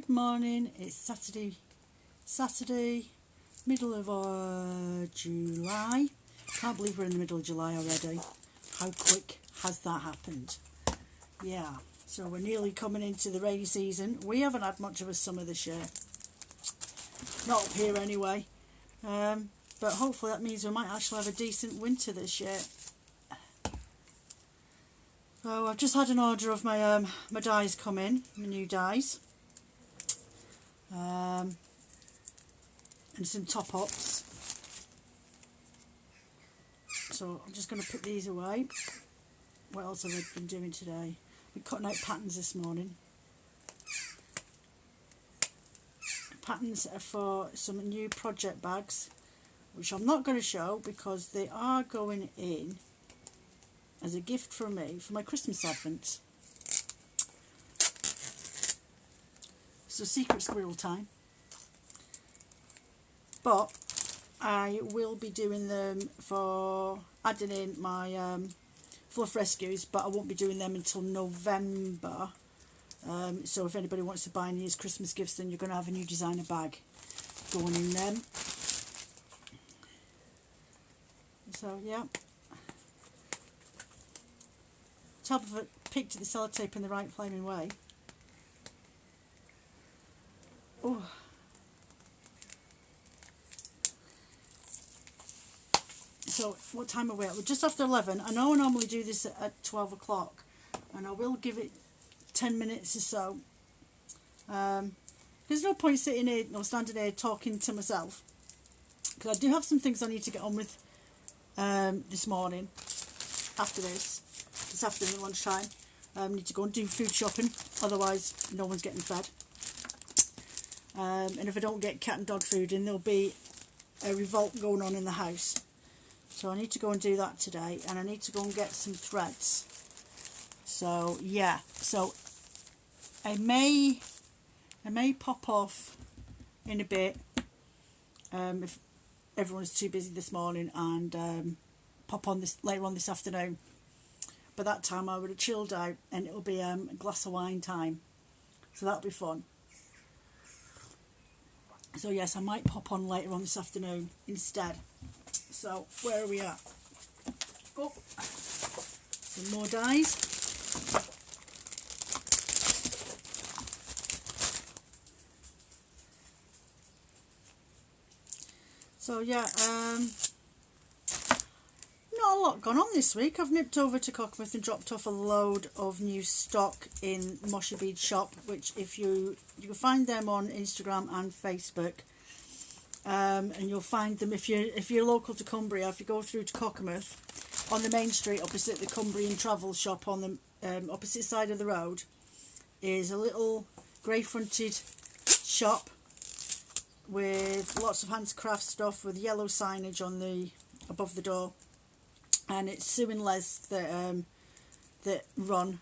Good morning, it's Saturday, middle of July. Can't believe we're in the middle of July already. How quick has that happened? Yeah, so we're nearly coming into the rainy season. We haven't had much of a summer this year. Not up here anyway. But hopefully that means we might actually have a decent winter this year. So I've just had an order of my my dyes come in, my new dyes. And some top-ups. So I'm just going to put these away. What else have I been doing today? We're cutting out patterns this morning. Patterns are for some new project bags, which I'm not going to show because they are going in as a gift from me for my Christmas Advent. So secret squirrel time. But I will be doing them for adding in my fluff rescues, but I won't be doing them until November. So if anybody wants to buy any as Christmas gifts, then you're going to have a new designer bag going in them. So yeah. Top of it, picked the sellotape in the right flaming way. Oh. So what time are we at? We're just after 11. I know I normally do this at 12 o'clock, and I will give it 10 minutes or so. There's no point sitting here or standing here talking to myself, because I do have some things I need to get on with this morning after this afternoon lunchtime. I need to go and do food shopping, otherwise no one's getting fed. And if I don't get cat and dog food in, there'll be a revolt going on in the house. So I need to go and do that today, and I need to go and get some threads. So yeah, so I may pop off in a bit if everyone's too busy this morning, and pop on this later on this afternoon. By that time I would have chilled out, and it'll be a glass of wine time, so that'll be fun. So yes, I might pop on later on this afternoon instead. So where are we at? Oh, some more dyes. So yeah, not a lot gone on this week. I've nipped over to Cockermouth and dropped off a load of new stock in Mocha Bead Shop, which if you can find them on Instagram and Facebook. And you'll find them if you're local to Cumbria. If you go through to Cockermouth, on the main street opposite the Cumbrian Travel Shop on the opposite side of the road is a little grey fronted shop with lots of handcraft stuff with yellow signage on the above the door, and it's Sue and Les that run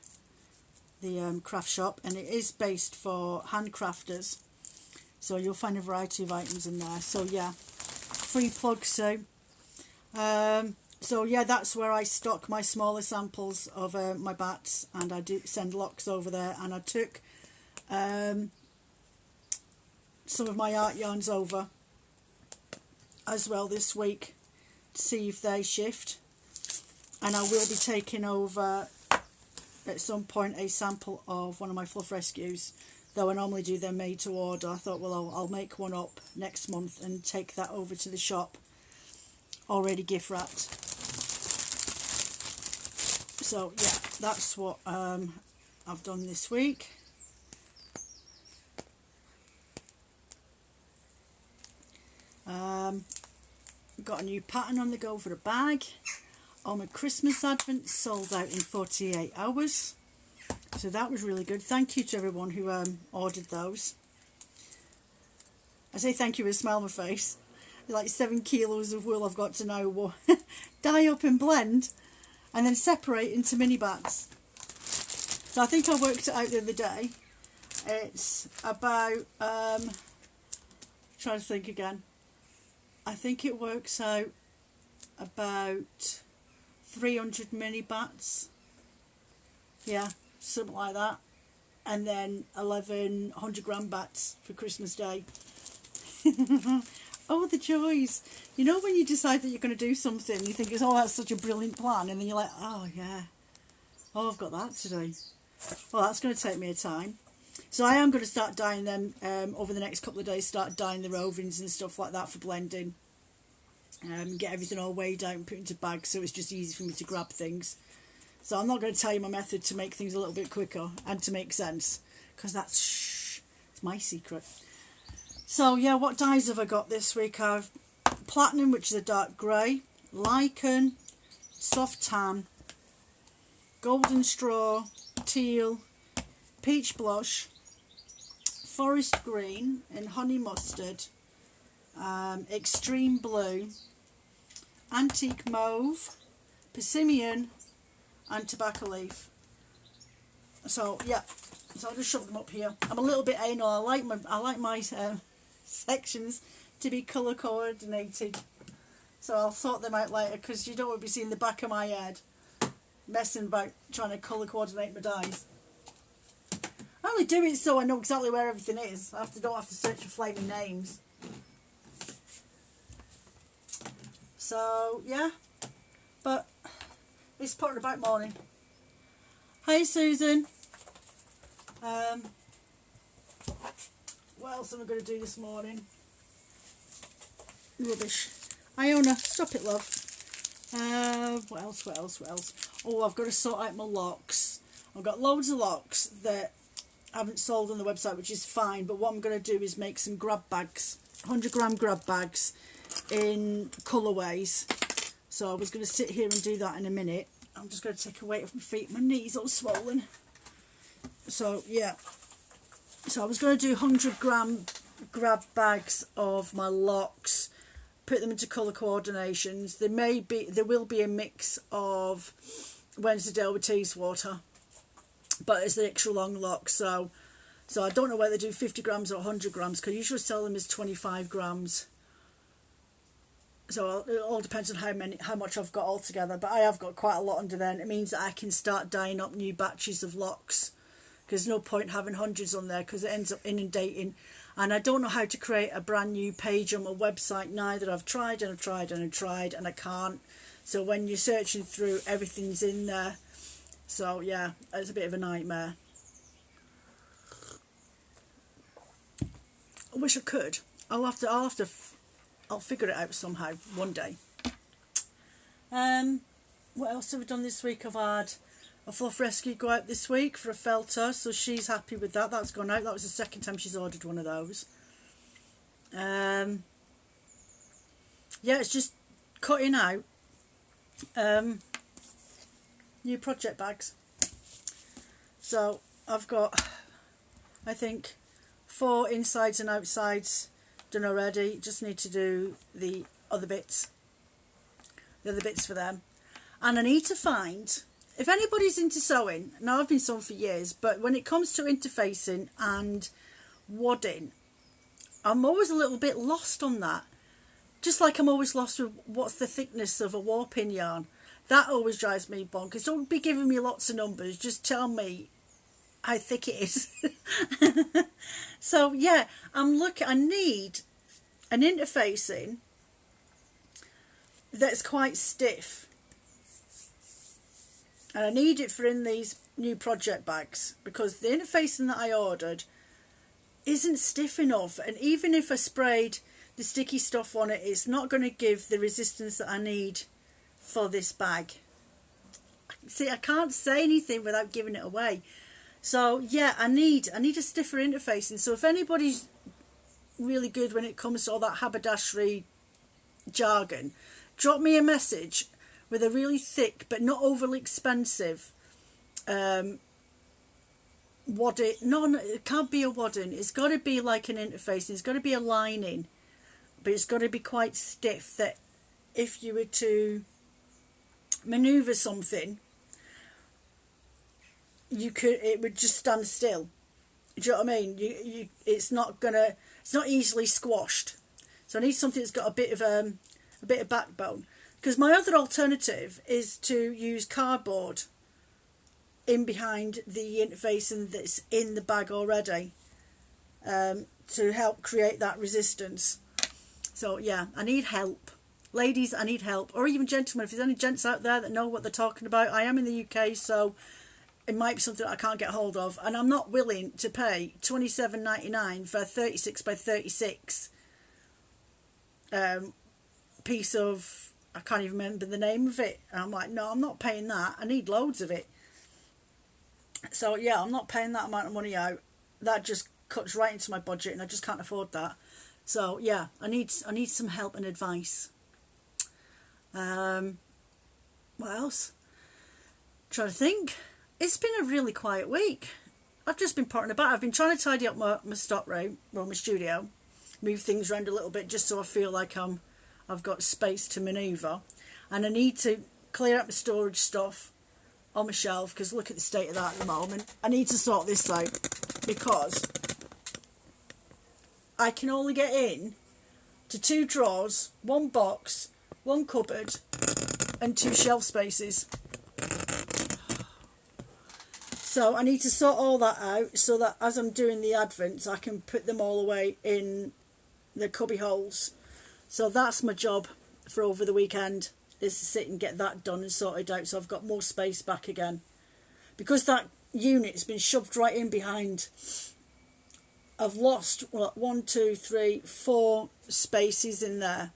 the craft shop, and it is based for handcrafters. So you'll find a variety of items in there. So yeah, free plug, Sue. So yeah, that's where I stock my smaller samples of my bats, and I do send locks over there. And I took some of my art yarns over as well this week to see if they shift. And I will be taking over at some point a sample of one of my fluff rescues. Though I normally do them made to order, I thought, well, I'll make one up next month and take that over to the shop, already gift wrapped. So yeah, that's what I've done this week. Got a new pattern on the go for a bag. Oh, my Christmas Advent sold out in 48 hours. So that was really good. Thank you to everyone who ordered those. I say thank you with a smile on my face. Like 7 kilos of wool I've got to now dye up and blend and then separate into mini bats. So I think I worked it out the other day. It's about, trying to think again. I think it works out about 300 mini bats. Yeah. Something like that. and then 11 100-gram bats for Christmas Day. Oh, the joys. You know when you decide that you're going to do something, you think, oh, that's such a brilliant plan, and then you're like, oh, yeah. Oh, I've got that to do. Well, that's going to take me a time. So I am going to start dyeing them over the next couple of days, start dyeing the rovings and stuff like that for blending. Get everything all weighed out and put into bags so it's just easy for me to grab things. So I'm not going to tell you my method to make things a little bit quicker and to make sense, because it's my secret. So yeah, what dyes have I got this week? I've platinum, which is a dark grey, lichen, soft tan, golden straw, teal, peach blush, forest green and honey mustard, extreme blue, antique mauve, persimmon and tobacco leaf. So yeah, so I'll just shove them up here. I'm a little bit anal. I like my sections to be colour coordinated, so I'll sort them out later, because you don't want to be seeing the back of my head messing about trying to colour coordinate my dyes. I only do it so I know exactly where everything is. I don't have to search for flaming names. So yeah, but it's putting about morning. Hey Susan. What else am I going to do this morning? Rubbish. Iona, stop it, love. What else? Oh, I've got to sort out my locks. I've got loads of locks that I haven't sold on the website, which is fine, but what I'm going to do is make some grab bags, 100-gram grab bags in colourways. So I was going to sit here and do that in a minute. I'm just going to take a weight off my feet. My knees all swollen. So yeah, so I was going to do 100-gram grab bags of my locks, put them into colour coordinations. There will be a mix of Wensleydale with Teeswater, but it's the extra long locks. So I don't know whether they do 50 grams or 100 grams, because I usually sell them as 25 grams. So it all depends on how much I've got altogether, but I have got quite a lot under there, and it means that I can start dyeing up new batches of locks, because there's no point having hundreds on there, because it ends up inundating. And I don't know how to create a brand new page on my website neither. I've tried and I can't. So when you're searching through, everything's in there. So yeah, it's a bit of a nightmare. I wish I could. I'll figure it out somehow one day. What else have we done this week? I've had a Fluff Rescue go out this week for a felter, so she's happy with that. That's gone out. That was the second time she's ordered one of those. Yeah, it's just cutting out new project bags. So I've got, I think, 4 insides and outsides done already. Just need to do the other bits for them. And I need to find, if anybody's into sewing, now I've been sewing for years, but when it comes to interfacing and wadding, I'm always a little bit lost on that. Just like I'm always lost with what's the thickness of a warping yarn. That always drives me bonkers. Don't be giving me lots of numbers, just tell me how thick it is. So yeah, I need an interfacing that's quite stiff. And I need it for in these new project bags, because the interfacing that I ordered isn't stiff enough, and even if I sprayed the sticky stuff on it, it's not going to give the resistance that I need for this bag. See, I can't say anything without giving it away. So yeah, I need a stiffer interfacing. So if anybody's really good when it comes to all that haberdashery jargon, drop me a message with a really thick but not overly expensive wadding. No, it can't be a wadding. It's got to be like an interfacing. It's got to be a lining, but it's got to be quite stiff, that if you were to manoeuvre something, it would just stand still. Do you know what I mean? It's not easily squashed. So I need something that's got a bit of backbone. Because my other alternative is to use cardboard in behind the interfacing that's in the bag already, to help create that resistance. So yeah, I need help. Ladies, I need help. Or even gentlemen, if there's any gents out there that know what they're talking about. I am in the UK, so it might be something that I can't get hold of. And I'm not willing to pay $27.99 for a 36 by 36 piece of, I can't even remember the name of it. And I'm like, no, I'm not paying that. I need loads of it. So yeah, I'm not paying that amount of money out. That just cuts right into my budget, and I just can't afford that. So yeah, I need some help and advice. What else? Trying to think. It's been a really quiet week. I've just been potting about. I've been trying to tidy up my stock room, well, my studio, move things around a little bit just so I feel like I've got space to manoeuvre. And I need to clear up the storage stuff on my shelf, because look at the state of that at the moment. I need to sort this out because I can only get in to 2 drawers, 1 box, 1 cupboard and 2 shelf spaces. So I need to sort all that out so that as I'm doing the advents I can put them all away in the cubby holes. So that's my job for over the weekend, is to sit and get that done and sorted out, so I've got more space back again. Because that unit's been shoved right in behind, I've lost 4 spaces in there.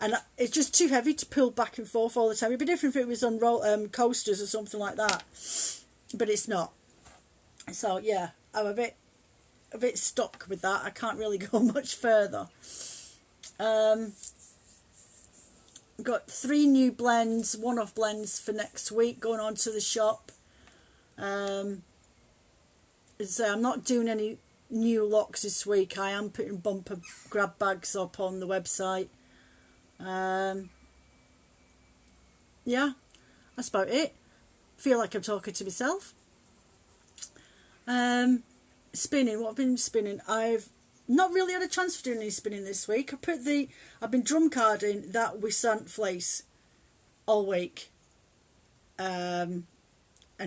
And it's just too heavy to pull back and forth all the time. It'd be different if it was on coasters or something like that. But it's not. So yeah, I'm a bit stuck with that. I can't really go much further. Got 3 new blends, one-off blends for next week going on to the shop. So I'm not doing any new locks this week. I am putting bumper grab bags up on the website. Yeah, that's about it. Feel like I'm talking to myself. Spinning, what I've been spinning, I've not really had a chance for doing any spinning this week. I've been drum carding that Wisant fleece all week, and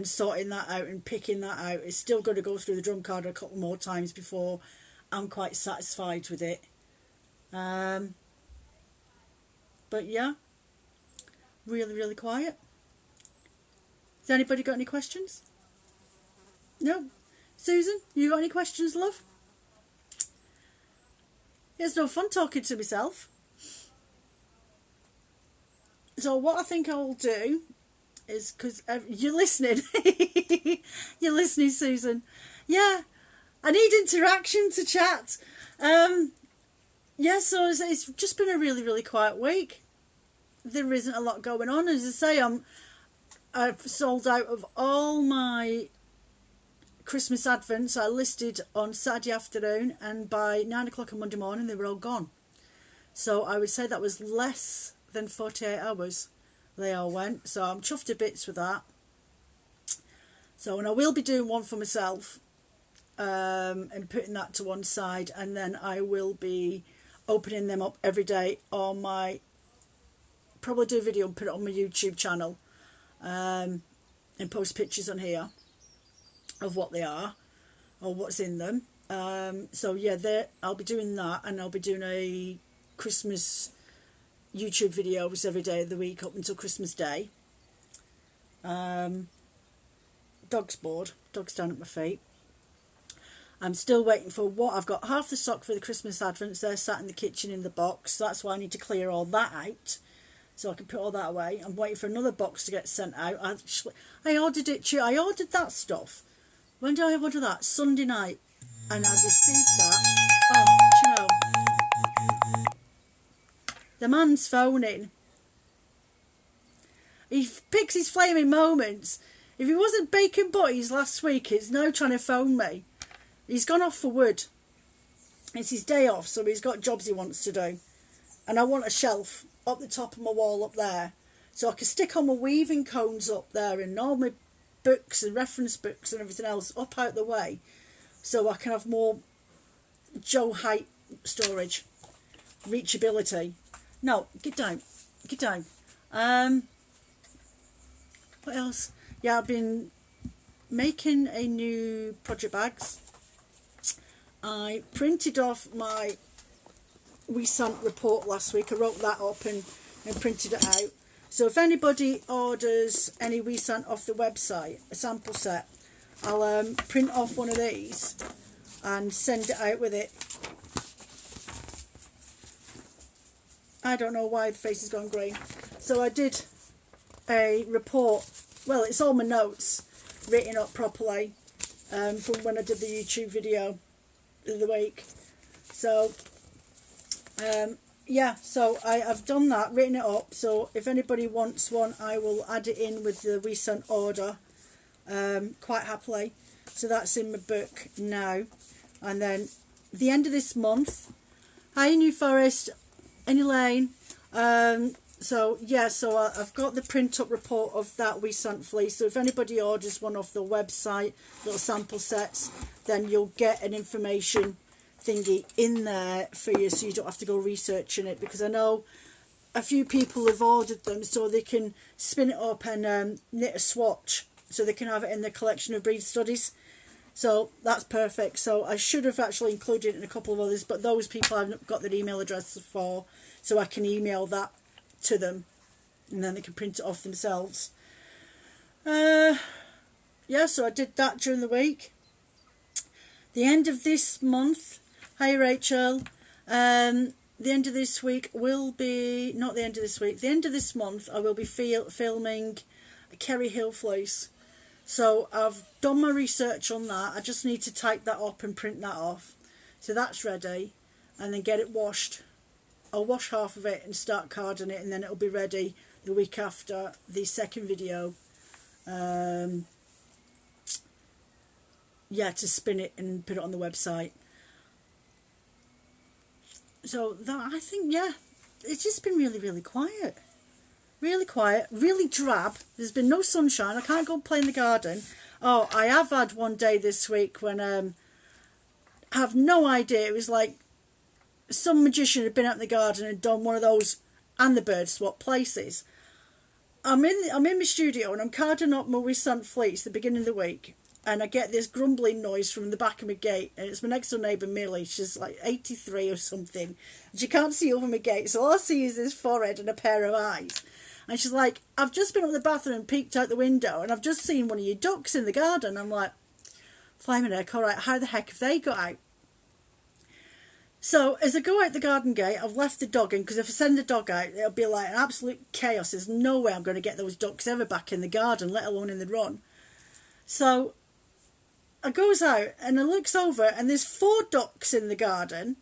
sorting that out and picking that out. It's still going to go through the drum card a couple more times before I'm quite satisfied with it. But yeah, really quiet. Has anybody got any questions? No? Susan, you got any questions, love? It's no fun talking to myself. So what I think I'll do is, because you're listening. You're listening, Susan. Yeah, I need interaction to chat. Yeah, so it's just been a really quiet week. There isn't a lot going on. As I say, I've sold out of all my Christmas advents. I listed on Saturday afternoon, and by 9 o'clock on Monday morning they were all gone. So I would say that was less than 48 hours they all went. So I'm chuffed to bits with that. So, and I will be doing one for myself, and putting that to one side, and then I will be opening them up every day on my, probably do a video and put it on my YouTube channel, and post pictures on here of what they are or what's in them. So yeah, I'll be doing that, and I'll be doing a Christmas YouTube videos every day of the week up until Christmas Day. Dog's bored. Dog's down at my feet. I'm still waiting for what I've got. Half the stock for the Christmas advents, they're sat in the kitchen in the box. So that's why I need to clear all that out so I can put all that away. I'm waiting for another box to get sent out. I ordered it. I ordered that stuff. When did I order that? Sunday night. And I received that. Oh, do you know? The man's phoning. He picks his flaming moments. If he wasn't baking butties last week, he's now trying to phone me. He's gone off for wood. It's his day off, so he's got jobs he wants to do. And I want a shelf up the top of my wall up there, so I can stick all my weaving cones up there and all my books and reference books and everything else up out the way, so I can have more Joe height storage, reachability. No, get down. What else? Yeah, I've been making a new project bags. I printed off my WeSant report last week. I wrote that up and printed it out. So if anybody orders any WeSant off the website, a sample set, I'll print off one of these and send it out with it. I don't know why the face has gone green. So I did a report. Well, it's all my notes written up properly from when I did the YouTube video the other week. So yeah, so I've done that, written it up. So if anybody wants one, I will add it in with the recent order quite happily. So that's in my book now. And then the end of this month, hi New Forest, Annie Lane. So yeah, so I've got the print up report of that WeSant fleece. So if anybody orders one off the website, little sample sets, then you'll get an information thingy in there for you, so you don't have to go researching it, because I know a few people have ordered them so they can spin it up and knit a swatch so they can have it in their collection of breed studies. So that's perfect. So I should have actually included it in a couple of others, but those people I've got their email addresses for, so I can email that to them and then they can print it off themselves. Yeah, so I did that during the week. The end of this month, hi Rachel, the end of this week will be, not the end of this week, the end of this month I will be filming Kerry Hill fleece. So I've done my research on that. I just need to type that up and print that off. So that's ready, and then get it washed. I'll wash half of it and start carding it, and then it'll be ready the week after the second video. Yeah, to spin it and put it on the website. So that, I think, yeah, it's just been really, really quiet. Really quiet, really drab. There's been no sunshine. I can't go play in the garden. Oh, I have had one day this week when I have no idea. It was like some magician had been out in the garden and done one of those and the bird swap places. I'm in my studio and I'm carding up my WeSant fleece at the beginning of the week, and I get this grumbling noise from the back of my gate, and it's my next door neighbour Millie. She's like 83 or something, and she can't see over my gate, so all I see is this forehead and a pair of eyes. And she's like, I've just been up the bathroom and peeked out the window, and I've just seen one of your ducks in the garden. I'm like, flaming heck, all right, how the heck have they got out? So as I go out the garden gate, I've left the dog in, because if I send the dog out, it'll be like an absolute chaos. There's no way I'm going to get those ducks ever back in the garden, let alone in the run. So I goes out and I looks over, and there's 4 ducks in the garden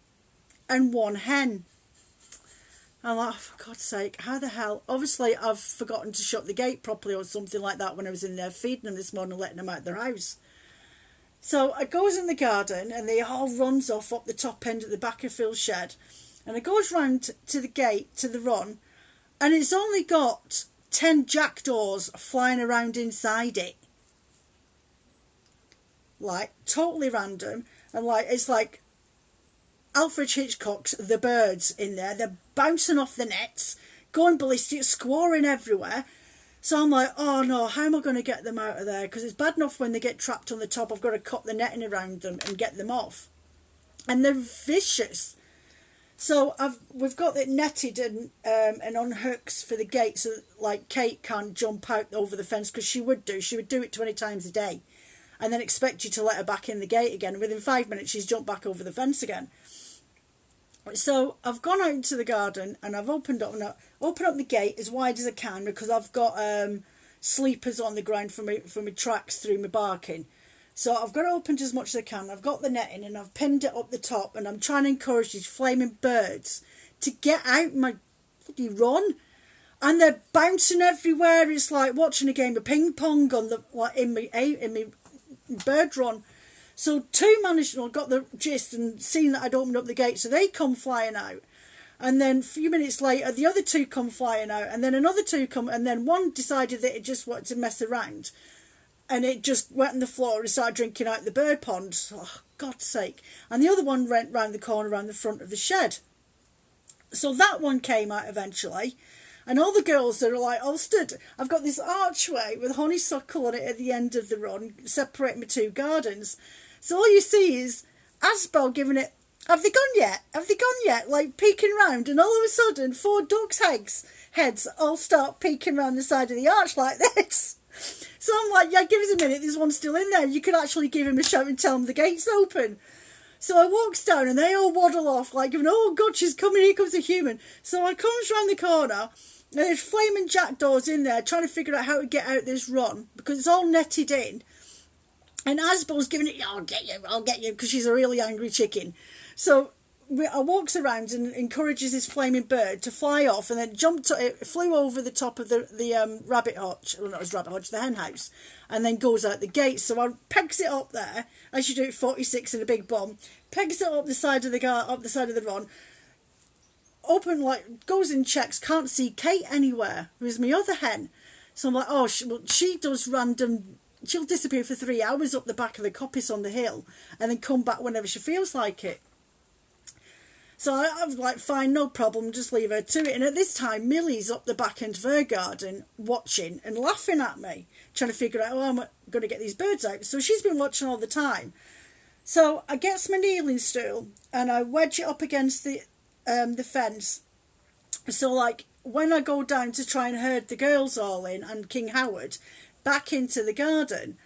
and 1 hen. I'm like, oh, for God's sake, how the hell? Obviously, I've forgotten to shut the gate properly or something like that when I was in there feeding them this morning, letting them out their house. So I goes in the garden, and they all runs off up the top end at the back of Phil's shed. And I goes round to the gate, to the run, and it's only got 10 jackdaws flying around inside it. Like, totally random. And like, it's like Alfred Hitchcock's The Birds in there. They're bouncing off the nets, going ballistic, squawing everywhere. So I'm like, oh no, how am I going to get them out of there? Because it's bad enough when they get trapped on the top, I've got to cut the netting around them and get them off. And they're vicious. So we've got it netted and on hooks for the gate, so like Kate can't jump out over the fence, because she would do it 20 times a day, and then expect you to let her back in the gate again. And within 5 minutes, she's jumped back over the fence again. So I've gone out into the garden and I've opened up the gate as wide as I can, because I've got sleepers on the ground for my tracks through my barking. So I've got it opened as much as I can. I've got the netting and I've pinned it up the top, and I'm trying to encourage these flaming birds to get out my bloody run. And they're bouncing everywhere. It's like watching a game of ping pong on the in my bird run. So 2 managed to got the gist and seen that I'd opened up the gate, so they come flying out. And then a few minutes later, the other 2 come flying out, and then another 2 come, and then one decided that it just wanted to mess around, and it just went on the floor and started drinking out the bird pond. Oh, God's sake. And the other one went round the corner around the front of the shed. So that one came out eventually, And all the girls are like all stood. I've got this archway with honeysuckle on it at the end of the run, separating my two gardens. So all you see is Asbel giving it, have they gone yet? Have they gone yet? Like peeking round, and all of a sudden 4 ducks' heads all start peeking round the side of the arch like this. So I'm like, yeah, give us a minute, there's one still in there. You could actually give him a shout and tell him the gate's open. So I walks down and they all waddle off like, oh God, she's coming, here comes a human. So I comes round the corner and there's flaming jackdaws in there trying to figure out how to get out this run because it's all netted in. And Asbel's giving it, I'll get you, because she's a really angry chicken. So I walks around and encourages this flaming bird to fly off, and then it flew over the top of the rabbit hutch, well not as rabbit hutch, the hen house, and then goes out the gate. So I pegs it up there, as you do at 46 in a big bomb, pegs it up the side of the run, goes and checks, can't see Kate anywhere, who's my other hen. So I'm like, oh, she does random. She'll disappear for 3 hours up the back of the coppice on the hill and then come back whenever she feels like it. So I was like, fine, no problem, just leave her to it. And at this time, Millie's up the back end of her garden watching and laughing at me, trying to figure out, oh, I'm going to get these birds out. So she's been watching all the time. So I gets my kneeling stool and I wedge it up against the fence. So like when I go down to try and herd the girls all in and King Howard back into the garden,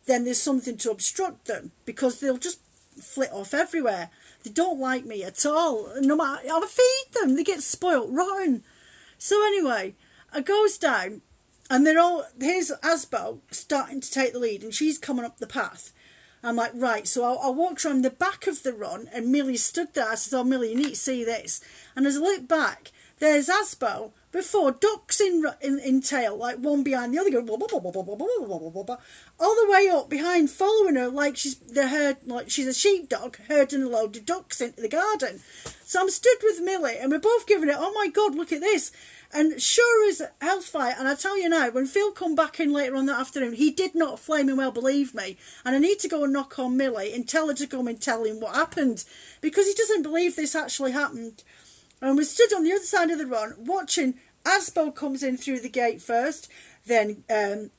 then there's something to obstruct them because they'll just flit off everywhere. They don't like me at all. No matter, I feed them, they get spoilt rotten. So anyway, I goes down and here's Asbel starting to take the lead and she's coming up the path. I'm like, right, so I walked around the back of the run and Millie stood there. I said, oh Millie, you need to see this. And as I look back, there's Asbel with 4 ducks in tail, like one behind the other, going blah, blah, blah, blah, blah, blah, blah, blah, blah, blah, all the way up behind, following her like she's a sheepdog herding a load of ducks into the garden. So I'm stood with Millie and we're both giving it, oh my God, look at this. And sure as hellfire, and I tell you now, when Phil come back in later on that afternoon, he did not flaming well believe me. And I need to go and knock on Millie and tell her to come and tell him what happened, because he doesn't believe this actually happened. And we stood on the other side of the run watching. Asbel comes in through the gate first, then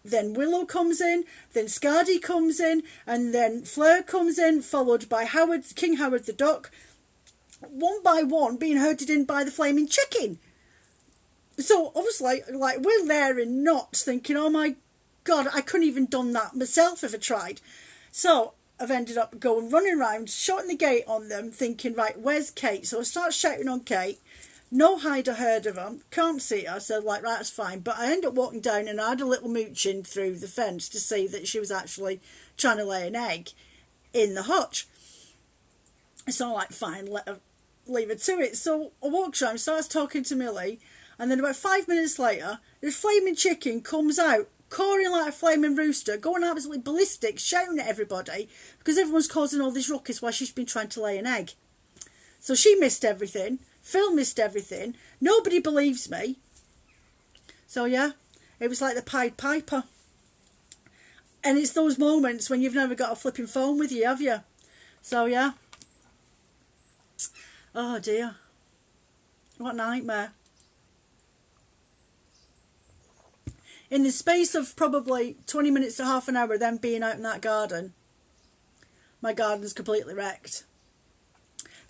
Willow comes in, then Scardy comes in, and then Fleur comes in, followed by King Howard the duck, one by one being herded in by the flaming chicken. So obviously, like, we're there in knots thinking, oh my God, I couldn't even done that myself if I tried. So I've ended up running around, shutting the gate on them, thinking, right, where's Kate? So I start shouting on Kate. No hide or heard of her, can't see her, so like, right, that's fine. But I end up walking down and I had a little mooching through the fence to see that she was actually trying to lay an egg in the hutch. So I'm like, fine, leave her to it. So I walks around, starts talking to Millie, and then about 5 minutes later, this flaming chicken comes out, cawing like a flaming rooster, going absolutely ballistic, shouting at everybody, because everyone's causing all this ruckus while she's been trying to lay an egg. So she missed everything. Phil missed everything. Nobody believes me. So yeah, it was like the Pied Piper. And it's those moments when you've never got a flipping phone with you, have you? So yeah. Oh dear. What a nightmare. In the space of probably 20 minutes to half an hour of them being out in that garden, my garden's completely wrecked.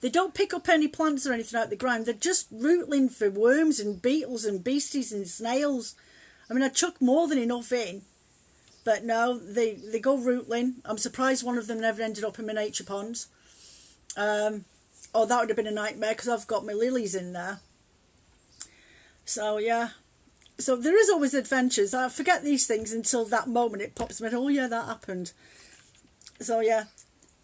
They don't pick up any plants or anything out of the ground. They're just rootling for worms and beetles and beasties and snails. I mean, I chuck more than enough in. But no, they go rootling. I'm surprised one of them never ended up in my nature ponds. That would have been a nightmare because I've got my lilies in there. So, yeah. So there is always adventures. I forget these things until that moment it pops in my head. Oh, yeah, that happened. So, yeah.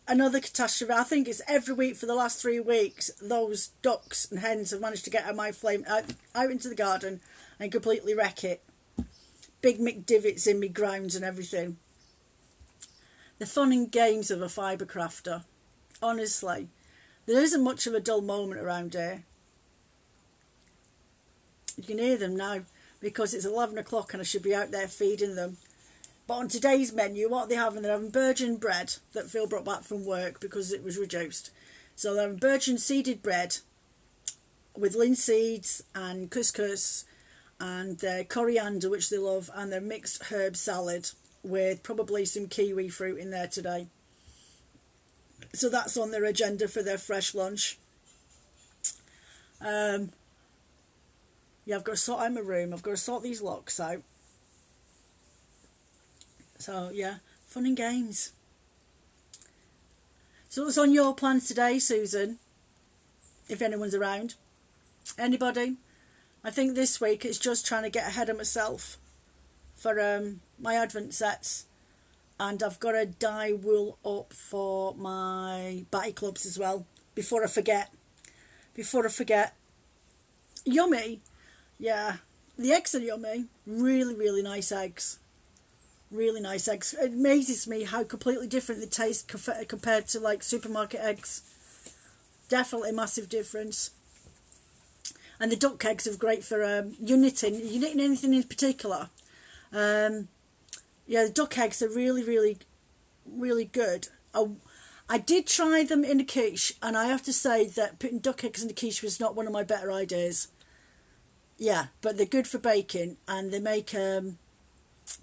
Another catastrophe. I think it's every week for the last 3 weeks, those ducks and hens have managed to get my flame out into the garden and completely wreck it. Big McDivots in me grounds and everything. The fun and games of a fibre crafter. Honestly, there isn't much of a dull moment around here. You can hear them now because it's 11 o'clock and I should be out there feeding them. But on today's menu, what they're having virgin bread that Phil brought back from work because it was reduced. So they're having virgin seeded bread with linseeds and couscous and their coriander, which they love, and their mixed herb salad with probably some kiwi fruit in there today. So that's on their agenda for their fresh lunch. Yeah, I've got to sort out my room. I've got to sort these locks out. So yeah, fun and games. So what's on your plans today, Susan? If anyone's around. Anybody? I think this week it's just trying to get ahead of myself for my Advent sets. And I've got to dye wool up for my batty clubs as well. Before I forget. Yummy. Yeah. The eggs are yummy. Really, really nice eggs. Really nice eggs. It amazes me how completely different they taste compared to like supermarket eggs. Definitely a massive difference. And the duck eggs are great for you're knitting. Are you knitting anything in particular? Yeah, the duck eggs are really, really, really good. I did try them in a quiche, and I have to say that putting duck eggs in a quiche was not one of my better ideas. Yeah, but they're good for baking, and they make a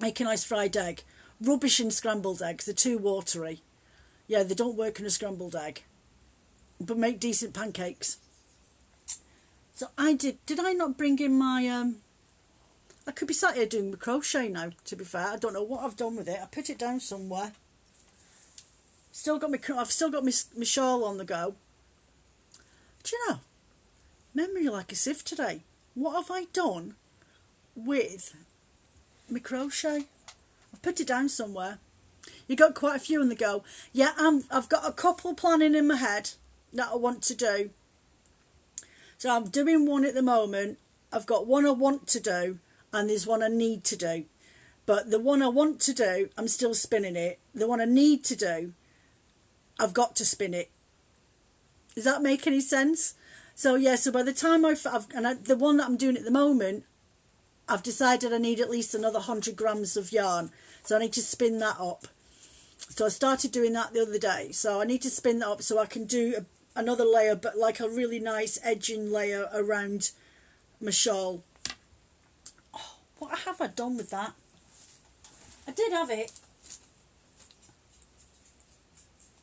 nice fried egg. Rubbish in scrambled eggs, they're too watery. Yeah, they don't work in a scrambled egg, but make decent pancakes. So did I not bring in my, I could be sat here doing my crochet now, to be fair. I don't know what I've done with it. I put it down somewhere. I've still got my shawl on the go. Do you know, memory like a sieve today. What have I done with my crochet? I've put it down somewhere. You got quite a few on the go. Yeah, I've got a couple planning in my head that I want to do. So I'm doing one at the moment. I've got one I want to do, and there's one I need to do. But the one I want to do, I'm still spinning it. The one I need to do, I've got to spin it. Does that make any sense? So yeah, so by the time the one that I'm doing at the moment, I've decided I need at least another 100 grams of yarn. So I need to spin that up. So I started doing that the other day. So I need to spin that up so I can do another layer, but like a really nice edging layer around my shawl. Oh, what have I done with that? I did have it.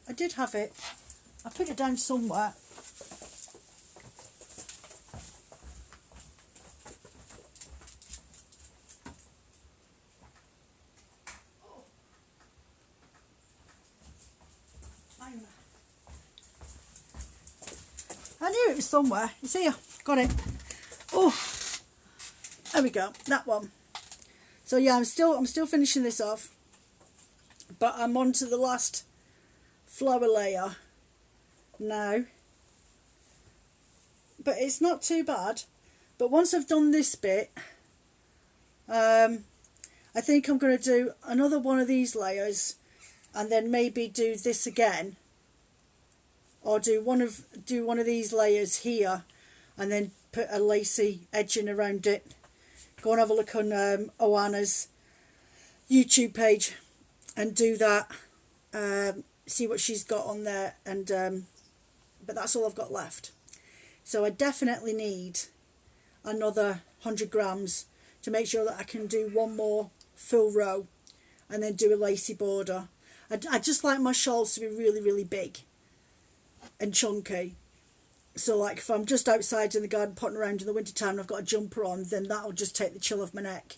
I put it down somewhere. I knew it was somewhere. It's here. Got it. Oh, there we go. That one. So yeah, I'm still finishing this off, but I'm on to the last flower layer now. But it's not too bad. But once I've done this bit, I think I'm going to do another one of these layers, and then maybe do this again. Or do one of these layers here, and then put a lacy edging around it. Go and have a look on Oana's YouTube page, and do that. See what she's got on there, and but that's all I've got left. So I definitely need another 100 grams to make sure that I can do one more full row, and then do a lacy border. I just like my shawls to be really, really big and chunky. So like if I'm just outside in the garden potting around in the winter time and I've got a jumper on, then that'll just take the chill off my neck.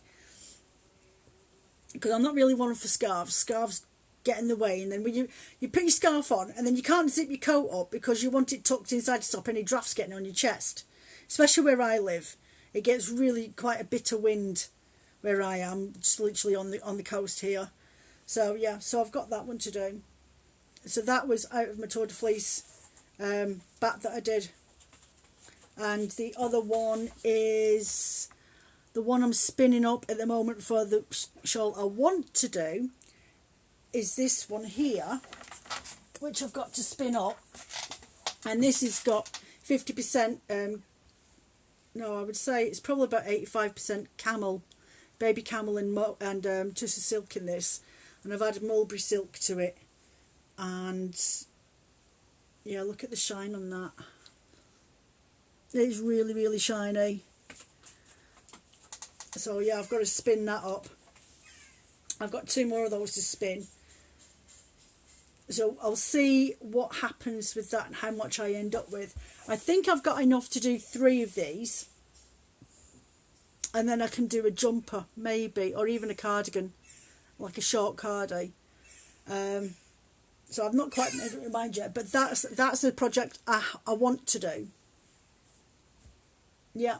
Because I'm not really one for scarves. Scarves get in the way, and then when you put your scarf on and then you can't zip your coat up because you want it tucked inside to stop any drafts getting on your chest. Especially where I live. It gets really quite a bit of wind where I am, just literally on the coast here. So yeah, so I've got that one to do. So that was out of my Tour de Fleece bat that I did, and the other one is the one I'm spinning up at the moment for the shawl I want to do is this one here, which I've got to spin up, and this has got 50% no, I would say it's probably about 85% camel, baby camel and tussar silk in this, and I've added mulberry silk to it. And yeah, look at the shine on that. It's really, really shiny. So yeah, I've got to spin that up. I've got 2 more of those to spin. So I'll see what happens with that and how much I end up with. I think I've got enough to do 3 of these. And then I can do a jumper, maybe, or even a cardigan, like a short cardi. So I've not quite made up my mind yet, but that's a project I want to do. Yeah.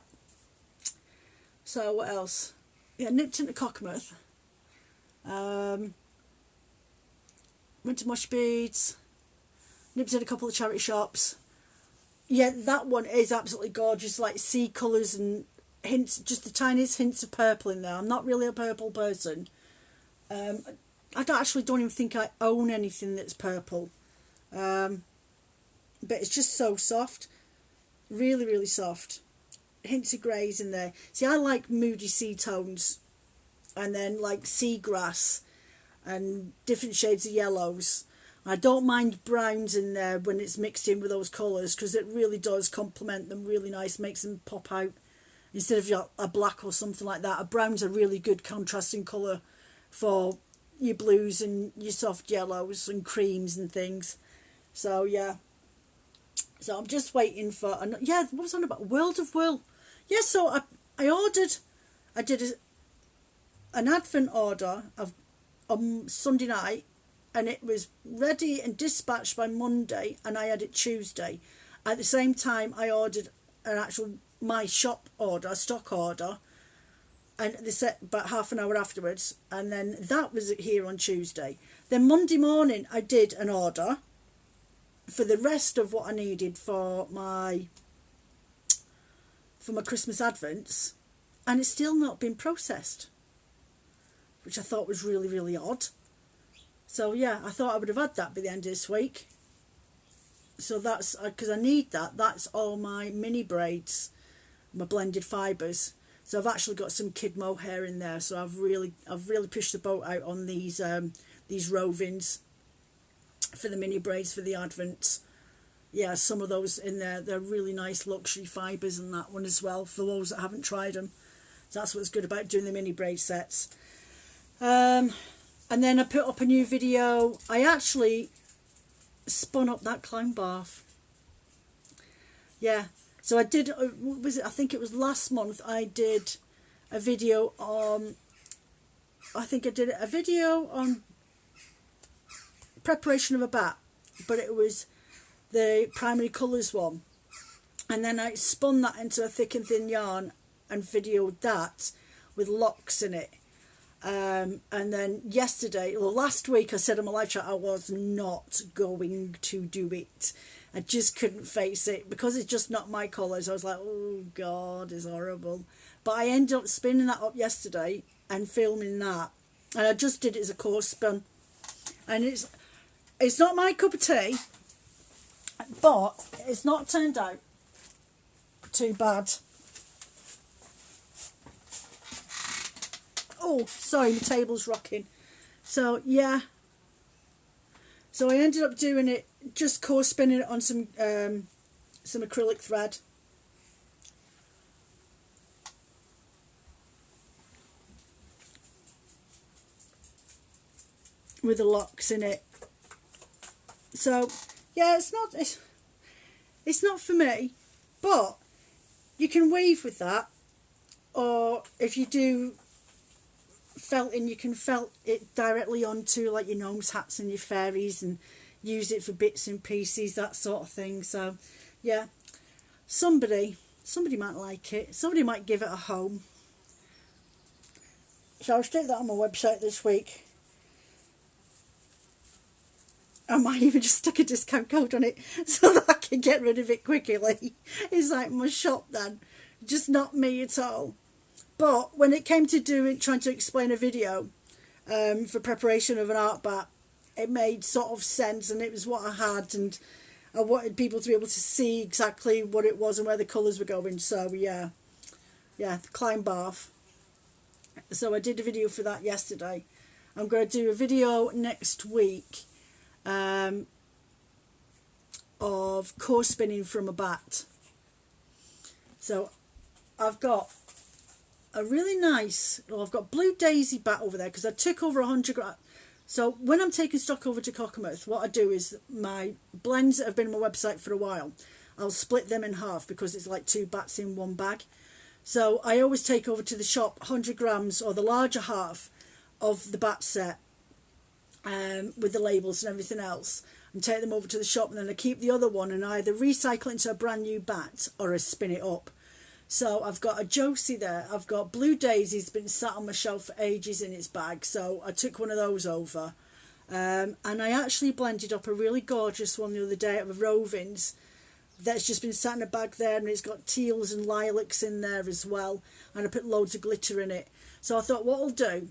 So what else? Yeah, nipped into Cockermouth. Went to Mosh Beads. Nipped in a couple of charity shops. Yeah, that one is absolutely gorgeous, like sea colours and hints, just the tiniest hints of purple in there. I'm not really a purple person. I don't even think I own anything that's purple. But it's just so soft. Really, really soft. Hints of greys in there. See, I like moody sea tones. And then like seagrass and different shades of yellows. I don't mind browns in there when it's mixed in with those colours, because it really does complement them really nice, makes them pop out. Instead of a black or something like that, a brown's a really good contrasting colour for your blues and your soft yellows and creams and things. So yeah. So I'm just waiting for... what was I on about? World of Wool. Yeah, so I did an advent order on Sunday night, and it was ready and dispatched by Monday, and I had it Tuesday. At the same time, I ordered my shop order, stock order, and they set about half an hour afterwards, and then that was here on Tuesday. Then Monday morning I did an order for the rest of what I needed for my Christmas advents, and it's still not been processed, which I thought was really, really odd. So yeah, I thought I would have had that by the end of this week. So that's because I need that. That's all my mini braids, my blended fibres. So I've actually got some kid mohair in there. So I've really pushed the boat out on these rovings for the mini braids for the advents. Yeah, some of those in there. They're really nice luxury fibres in that one as well, for those that haven't tried them. So that's what's good about doing the mini braid sets. And then I put up a new video. I actually spun up that clown bath. Yeah. So I did, I think it was last month, I did a video on, preparation of a bat, but it was the primary colours one. And then I spun that into a thick and thin yarn and videoed that with locks in it. And then last week I said on my live chat I was not going to do it. I just couldn't face it because it's just not my colours. I was like, oh God, it's horrible. But I ended up spinning that up yesterday and filming that, and I just did it as a course spin, and it's not my cup of tea, but it's not turned out too bad. Oh, sorry, my table's rocking. So yeah, so I ended up doing it, just course spinning it on some acrylic thread. With the locks in it. So yeah, it's not for me, but you can weave with that, or if you do felting, you can felt it directly onto like your gnomes hats and your fairies and use it for bits and pieces, that sort of thing. So yeah, somebody might like it, somebody might give it a home. So I'll stick that on my website this week. I might even just stick a discount code on it so that I can get rid of it quickly. It's like my shop then, just not me at all. But when it came to trying to explain a video for preparation of an art bat, it made sort of sense, and it was what I had, and I wanted people to be able to see exactly what it was and where the colours were going. So yeah, the climb bath. So I did a video for that yesterday. I'm going to do a video next week of course spinning from a bat. So I've got a really nice, well, I've got Blue Daisy bat over there because I took over 100 grams. So when I'm taking stock over to Cockermouth, what I do is my blends that have been on my website for a while, I'll split them in half because it's like 2 bats in one bag. So I always take over to the shop 100 grams or the larger half of the bat set with the labels and everything else, and take them over to the shop, and then I keep the other one and either recycle it into a brand new bat or I spin it up. So I've got a Josie there. I've got Blue Daisy's been sat on my shelf for ages in its bag, so I took one of those over. And I actually blended up a really gorgeous one the other day out of Rovins that's just been sat in a bag there, and it's got teals and lilacs in there as well, and I put loads of glitter in it. So I thought what I'll do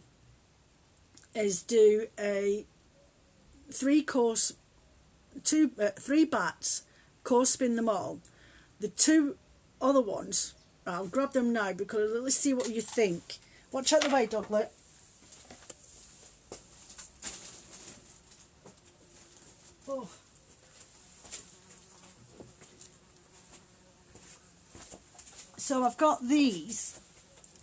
is do a 3 bats, course spin them all. The 2 other ones, I'll grab them now because let's see what you think. Watch out the way, Doglet. Oh. So I've got these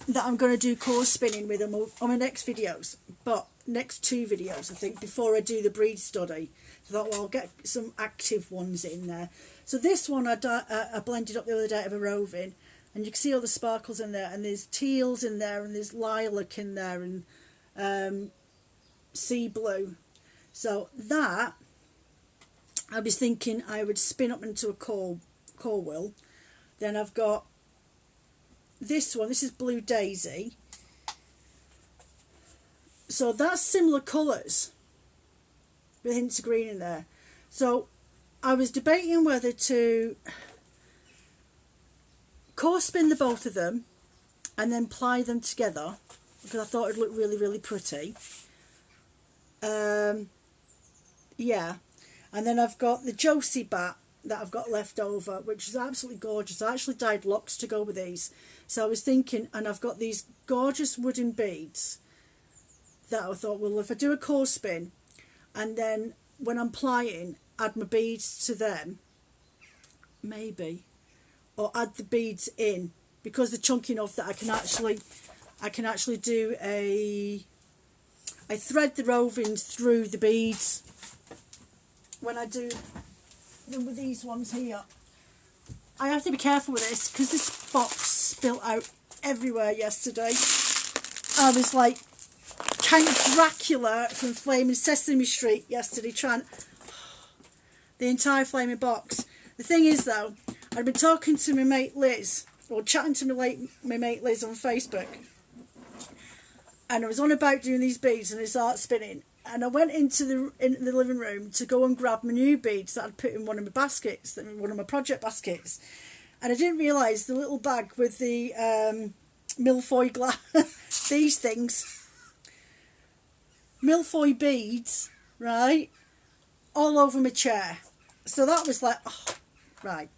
that I'm going to do course spinning with them on my next videos, but next 2 videos I think before I do the breed study. So I thought, well, I'll get some active ones in there. So this one I blended up the other day out of a Rovin, and you can see all the sparkles in there, and there's teals in there, and there's lilac in there, and sea blue. So that I was thinking I would spin up into a Corwill. Then I've got this one. This is Blue Daisy. So that's similar colours with hints of green in there. So I was debating whether to course spin the both of them and then ply them together because I thought it'd look really, really pretty. Yeah. And then I've got the Josie bat that I've got left over, which is absolutely gorgeous. I actually dyed locks to go with these. So I was thinking, and I've got these gorgeous wooden beads that I thought, well, if I do a course spin and then when I'm plying, add my beads to them, maybe, or add the beads in, because they're chunky enough that I can actually do I thread the roving through the beads when I do them with these ones here. I have to be careful with this because this box spilt out everywhere yesterday. I was like Count Dracula from Flaming Sesame Street yesterday, trying the entire flaming box. The thing is though, I'd been talking to my mate Liz, or chatting to my mate Liz on Facebook, and I was on about doing these beads and I started spinning, and I went into the living room to go and grab my new beads that I'd put in one of my baskets, one of my project baskets, and I didn't realise the little bag with the milfoil glass, these things, milfoil beads, right, all over my chair. So that was like, oh, right,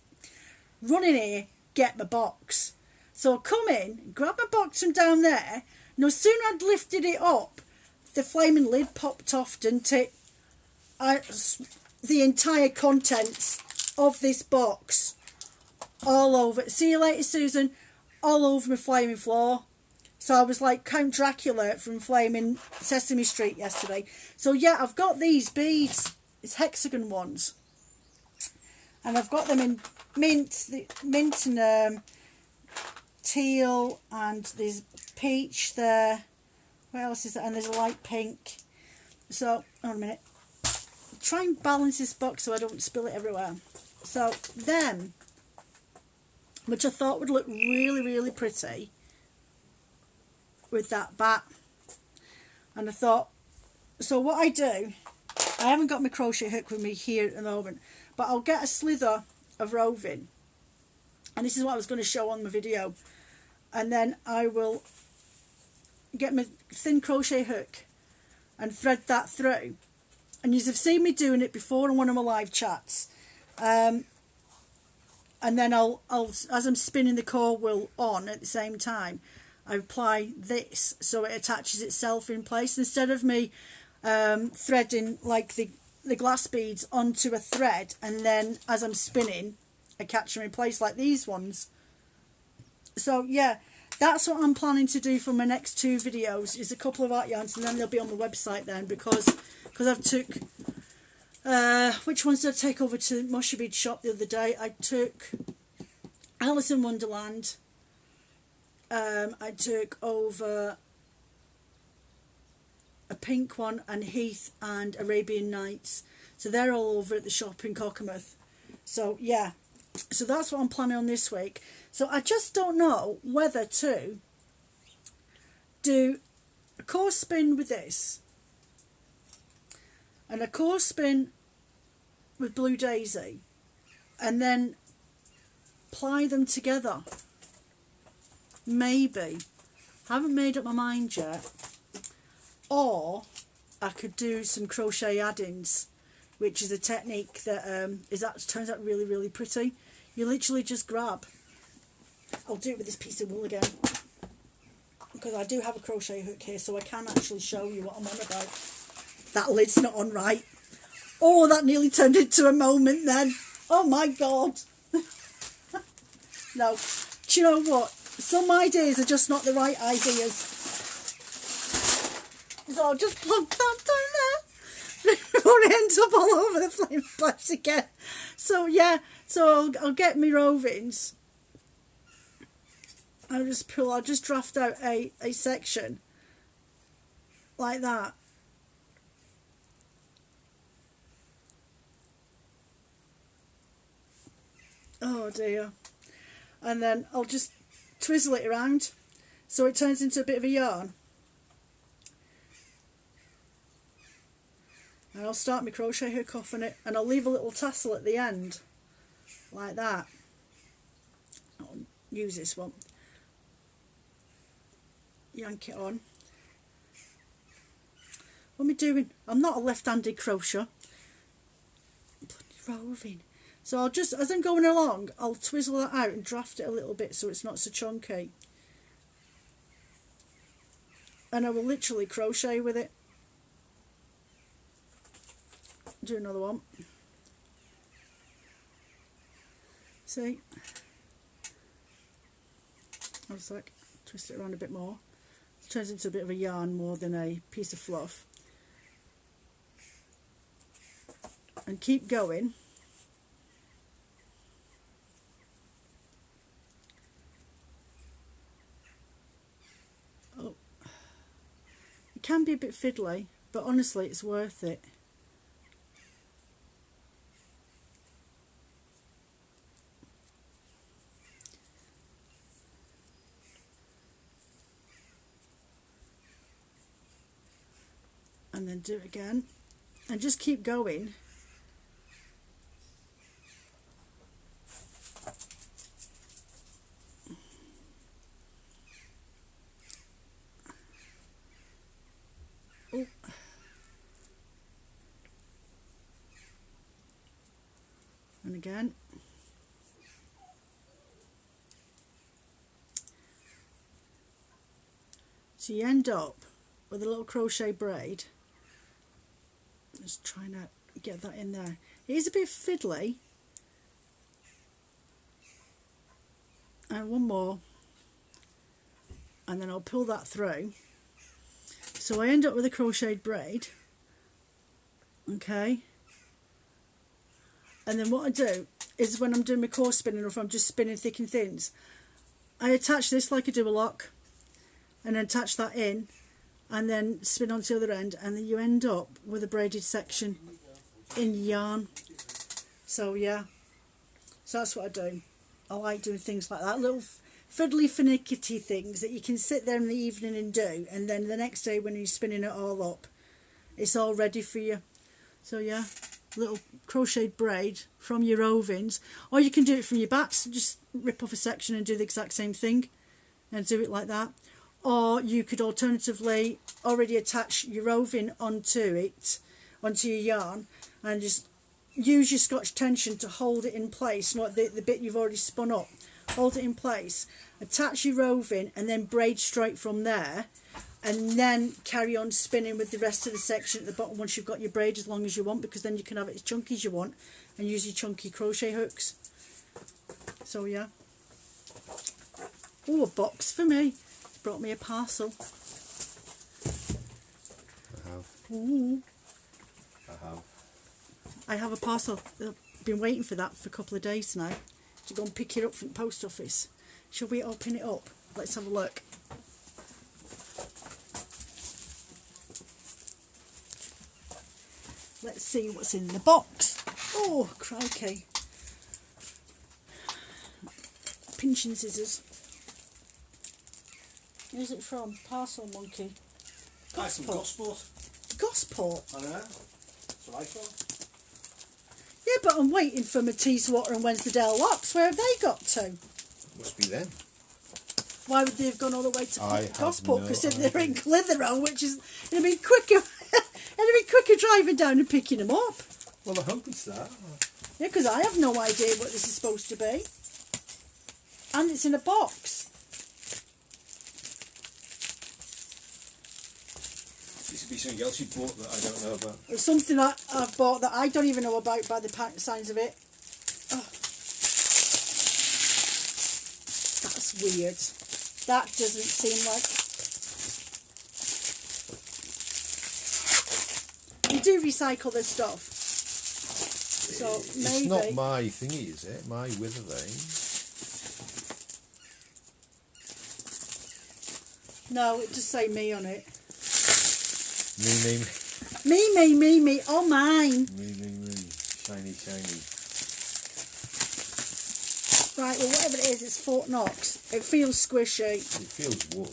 run in here, get my box. So I come in, grab my box from down there. No sooner I'd lifted it up, the flaming lid popped off, didn't it? The entire contents of this box all over. See you later, Susan. All over my flaming floor. So I was like Count Dracula from Flaming Sesame Street yesterday. So yeah, I've got these beads. It's hexagon ones. And I've got them in mint and teal, and there's peach there. What else is there? And there's a light pink. So, hold on a minute. Try and balance this box so I don't spill it everywhere. So, them, which I thought would look really, really pretty with that bat. And I thought, so what I do, I haven't got my crochet hook with me here at the moment, but I'll get a slither of roving, and this is what I was going to show on my video, and then I will get my thin crochet hook and thread that through, and you've seen me doing it before in one of my live chats, and then I'll as I'm spinning the core wool on at the same time, I apply this so it attaches itself in place instead of me threading like the glass beads onto a thread, and then as I'm spinning I catch them in place like these ones. So yeah, that's what I'm planning to do for my next 2 videos, is a couple of art yarns, and then they'll be on the website then, because I've took, which ones did I take over to Moshi Bead shop the other day? I took Alice in Wonderland, I took over a pink one, and Heath and Arabian Nights, so they're all over at the shop in Cockermouth. So yeah, so that's what I'm planning on this week. So I just don't know whether to do a core spin with this and a core spin with Blue Daisy, and then ply them together. Maybe. Haven't made up my mind yet. Or I could do some crochet add-ins, which is a technique that turns out really, really pretty. You literally just grab. I'll do it with this piece of wool again, because I do have a crochet hook here, so I can actually show you what I'm on about. That lid's not on right. Oh, that nearly turned into a moment then. Oh my God. No. Do you know what? Some ideas are just not the right ideas. So I'll just plug that down there before it ends up all over the flame place again. So yeah, so I'll get my rovings. I'll just draft out a section like that. Oh dear. And then I'll just twizzle it around so it turns into a bit of a yarn. And I'll start my crochet hook off on it, and I'll leave a little tassel at the end like that. I'll use this one. Yank it on. What am I doing? I'm not a left-handed crocheter. Bloody roving. So I'll just, as I'm going along, I'll twizzle that out and draft it a little bit so it's not so chunky. And I will literally crochet with it. Do another one. See? One sec. Twist it around a bit more. It turns into a bit of a yarn more than a piece of fluff. And keep going. Oh. It can be a bit fiddly, but honestly it's worth it. And then do it again, and just keep going. Oh. And again. So you end up with a little crochet braid. Just trying to get that in there. It is a bit fiddly. And one more. And then I'll pull that through. So I end up with a crocheted braid. Okay. And then what I do is, when I'm doing my core spinning, or if I'm just spinning thick and thins, I attach this like I do a lock. And then attach that in. And then spin onto the other end, and then you end up with a braided section in yarn. So yeah, so that's what I do. I like doing things like that, little fiddly finicky things that you can sit there in the evening and do, and then the next day when you're spinning it all up, it's all ready for you. So yeah, little crocheted braid from your rovings, or you can do it from your bats. Just rip off a section and do the exact same thing and do it like that. Or you could alternatively already attach your roving onto it, onto your yarn, and just use your Scotch tension to hold it in place, like the bit you've already spun up. Hold it in place, attach your roving, and then braid straight from there, and then carry on spinning with the rest of the section at the bottom once you've got your braid as long as you want, because then you can have it as chunky as you want and use your chunky crochet hooks. So yeah. Oh, a box for me. It's brought me a parcel. I have. Ooh. I have. I have a parcel. I've been waiting for that for a couple of days now to go and pick it up from the post office. Shall we open it up? Let's have a look. Let's see what's in the box. Oh, crikey. Pinching scissors. Where's it from? Parcel Monkey. That's some Gosport. Gosport? I don't know. That's what I thought. Yeah, but I'm waiting for my Teeswater and Wensleydale locks. Where have they got to? Must be them. Why would they have gone all the way to Gosport? no Because they're in Clitheroe, which is it'd be quicker. It'd be quicker driving down and picking them up. Well, I hope it's that. Yeah, because I have no idea what this is supposed to be, and it's in a box. This would be something else you bought that I don't know about. It's something I've bought that I don't even know about by the signs of it. Oh. That's weird. That doesn't seem like... You do recycle this stuff. So maybe... It's not my thingy, is it? My wither vein. No, it just say me on it. Me. Me. Oh, mine. Me. Shiny. Right, well, whatever it is, it's Fort Knox. It feels squishy. It feels wool.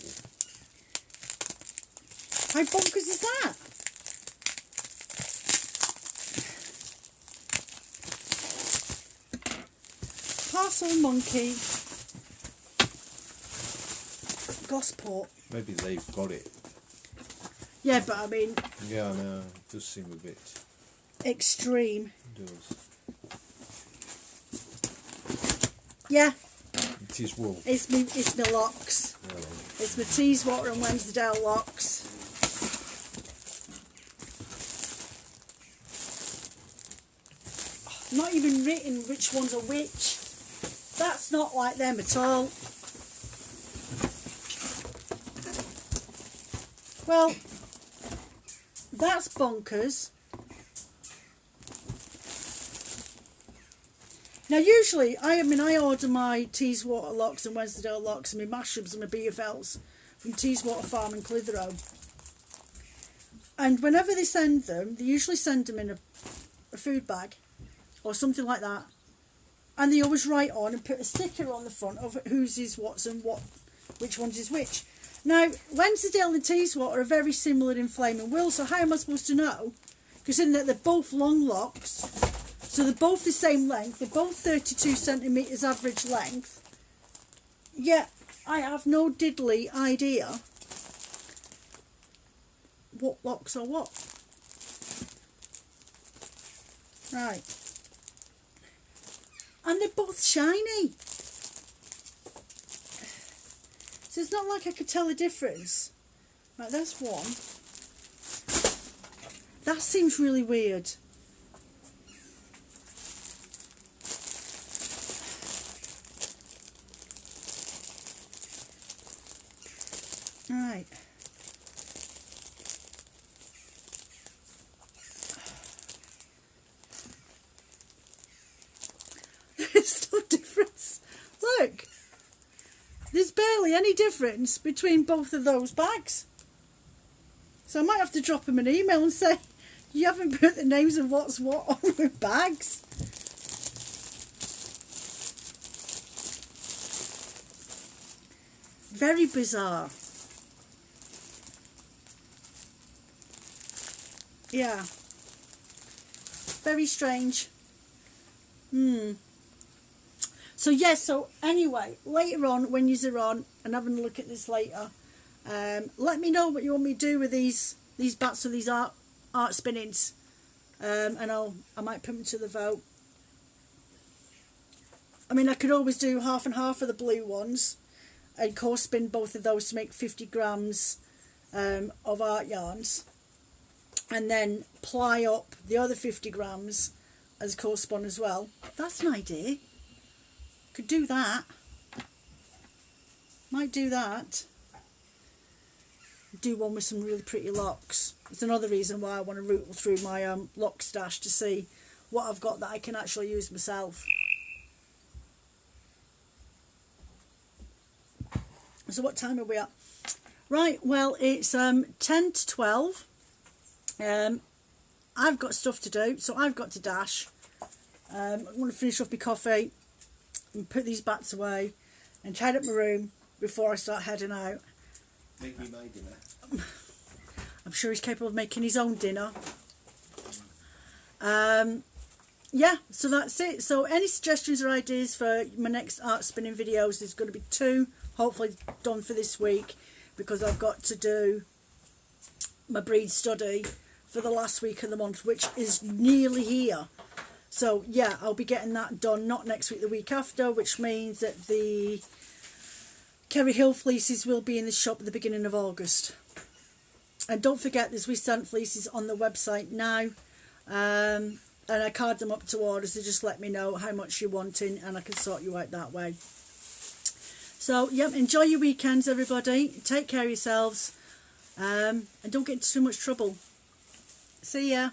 How bonkers is that? Parcel Monkey. Gosport. Maybe they've got it. Yeah, but I mean... Yeah, I know. It does seem a bit... Extreme. It does. Yeah. It is wool. It's my locks. Really. It's my Teeswater and Wensleydale locks. Not even written which ones are which. That's not like them at all. Well, that's bonkers. Now, usually, I order my Teeswater locks and Wensleydale locks and my mushrooms and my BFLs from Teeswater Farm in Clitheroe. And whenever they send them, they usually send them in a food bag or something like that. And they always write on and put a sticker on the front of whose is what's and which one's is which. Now, Wensleydale and Teeswater are very similar in flame and will, so how am I supposed to know? Because in that they're both long locks, so they're both the same length, they're both 32 centimetres average length. Yet, I have no diddly idea what locks are what. Right. And they're both shiny. So it's not like I could tell the difference. Right, that's one. That seems really weird. Right. There's no difference. Look. There's barely any difference between both of those bags. So I might have to drop him an email and say, you haven't put the names of what's what on the bags. Very bizarre. Yeah. Very strange. So yes, so anyway, later on when you're on and having a look at this later, let me know what you want me to do with these bats or these art spinnings, and I might put them to the vote. I mean, I could always do half and half of the blue ones, and course spin both of those to make 50 grams of art yarns, and then ply up the other 50 grams as course spun as well. That's an idea. Could do that. might do that. Do one with some really pretty locks. It's another reason why I want to root through my lock stash to see what I've got that I can actually use myself. So what time are we at? Right, well, it's 10 to 12. I've got stuff to do, so I've got to dash. I'm going to finish off my coffee and put these bats away and tidy up my room before I start heading out. Make me my dinner. I'm sure he's capable of making his own dinner. Yeah, so that's it. So any suggestions or ideas for my next art spinning videos? There's going to be 2, hopefully done for this week, because I've got to do my breed study for the last week of the month, which is nearly here. So yeah, I'll be getting that done, not next week, the week after, which means that the Kerry Hill fleeces will be in the shop at the beginning of August. And don't forget, there's resent fleeces on the website now. And I card them up to orders, so just let me know how much you're wanting and I can sort you out that way. So, yeah, enjoy your weekends, everybody. Take care of yourselves. And don't get into too much trouble. See ya.